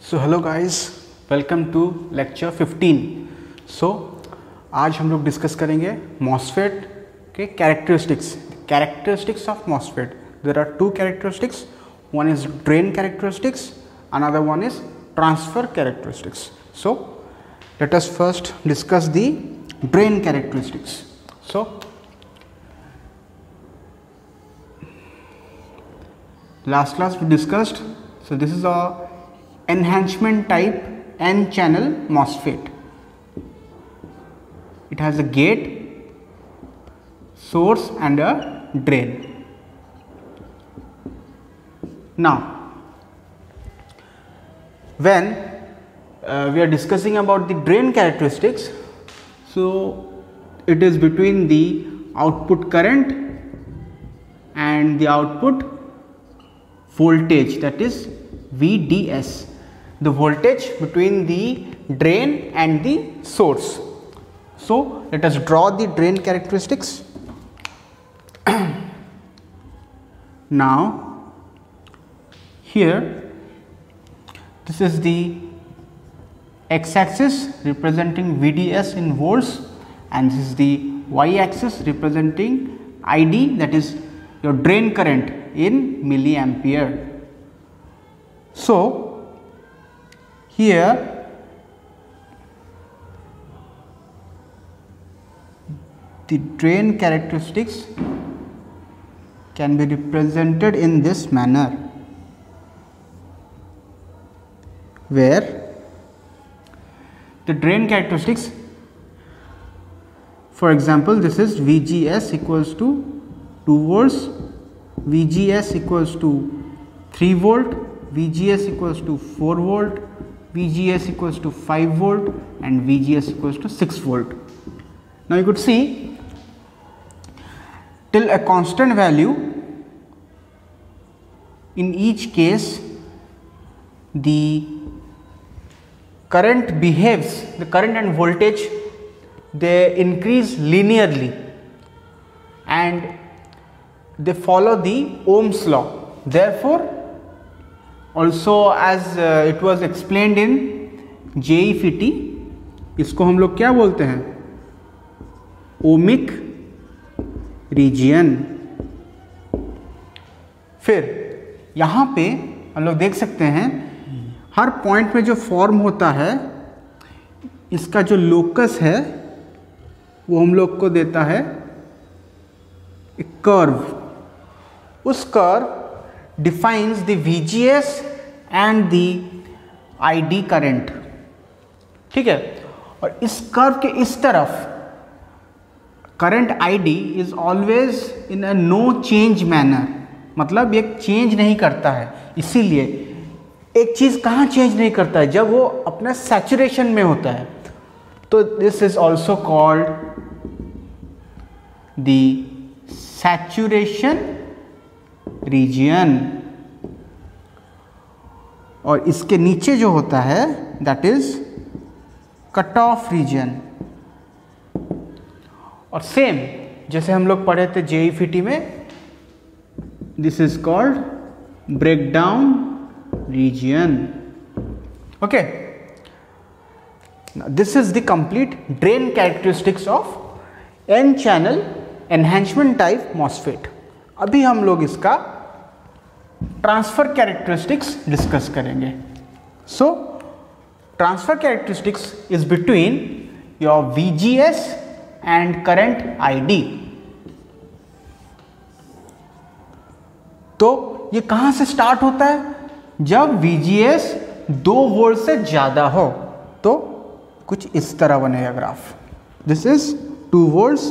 So hello guys, welcome to lecture 15। आज हम लोग डिस्कस करेंगे मॉसफेट के characteristics of MOSFET. There are two characteristics, one is drain characteristics, another one is transfer characteristics. So let us first discuss the drain characteristics. So last class we discussed, so this is a enhancement type n channel MOSFET. It has a gate, source and a drain. Now when we are discussing about the drain characteristics, so it is between the output current and the output voltage, that is VDS, the voltage between the drain and the source. So let us draw the drain characteristics. Now here this is the x axis representing VDS in volts, and this is the y axis representing ID, that is your drain current in milliampere. So here the drain characteristics can be represented in this manner, where the drain characteristics, for example, this is VGS equals to 2 volts, VGS equals to 3 volt, VGS equals to 4 volt, VGS equals to 5 volt and VGS equals to 6 volt. Now you could see till a constant value, in each case the current behaves, the current and voltage, they increase linearly and they follow the Ohm's law. Therefore, also as it was explained in JEFET, इसको हम लोग क्या बोलते हैं, ohmic region. फिर यहाँ पे हम लोग देख सकते हैं हर पॉइंट में जो फॉर्म होता है, इसका जो लोकस है वो हम लोग को देता है एक कर्व। उस curve defines the VGS and the ID current, ठीक है। और इस कर्व के इस तरफ current ID is always in a no change manner, मतलब ये चेंज नहीं करता है। इसीलिए एक चीज कहाँ चेंज नहीं करता है, जब वो अपना सैचुरेशन में होता है। तो this is also called the saturation region. और इसके नीचे जो होता है that is cut off region. और सेम जैसे हम लोग पढ़े थे JEFET में, this is called breakdown region. Okay, this is the complete drain characteristics of N channel enhancement type MOSFET। अभी हम लोग इसका ट्रांसफर कैरेक्टरिस्टिक्स डिस्कस करेंगे। So transfer characteristics is between your VGS and current ID। तो ये कहां से start होता है, जब VGS 2 वोल्ट से ज्यादा हो। तो कुछ इस तरह बनेगा graph. This is 2 volts,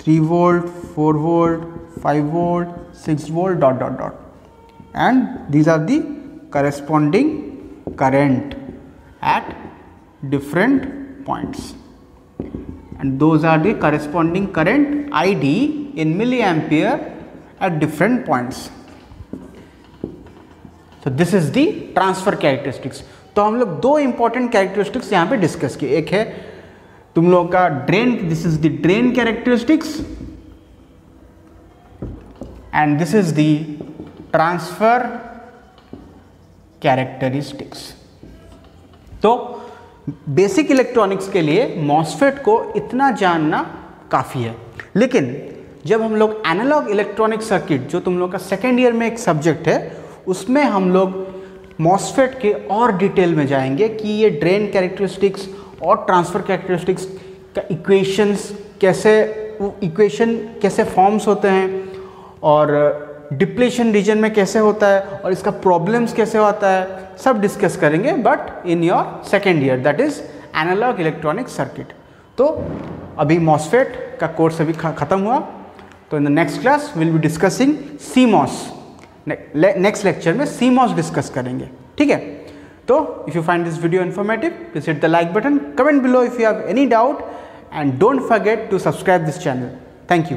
3 volt, 4 volt, 5 volt, 6 volt, dot dot dot, and these are the corresponding current at different points, and those are the corresponding current ID in milliampere at different points. So this is the transfer characteristics. तो हम लोग दो important characteristics यहाँ पे discuss किए। एक है तुम लोगों का drain, this is the drain characteristics, and this is the transfer characteristics. तो बेसिक इलेक्ट्रॉनिक्स के लिए मॉसफेट को इतना जानना काफ़ी है। लेकिन जब हम लोग एनालॉग इलेक्ट्रॉनिक सर्किट, जो तुम लोग का सेकेंड ईयर में एक सब्जेक्ट है, उसमें हम लोग मॉसफेट के और डिटेल में जाएंगे कि ये ड्रेन कैरेक्टरिस्टिक्स और ट्रांसफ़र कैरेक्टरिस्टिक्स का इक्वेशन कैसे फॉर्म्स होते हैं, और डिप्लेशन रीजन में कैसे होता है, और इसका प्रॉब्लम्स कैसे होता है, सब डिस्कस करेंगे, but in your second year, that is analogue electronic circuit. तो अभी मॉसफेट का कोर्स अभी ख़त्म हुआ, तो in the next class will be discussing CMOS। Next lecture में CMOS डिस्कस करेंगे, ठीक है। तो if you find this video informative, please hit the like button, comment below if you have any doubt, and don't forget to subscribe this channel. Thank you.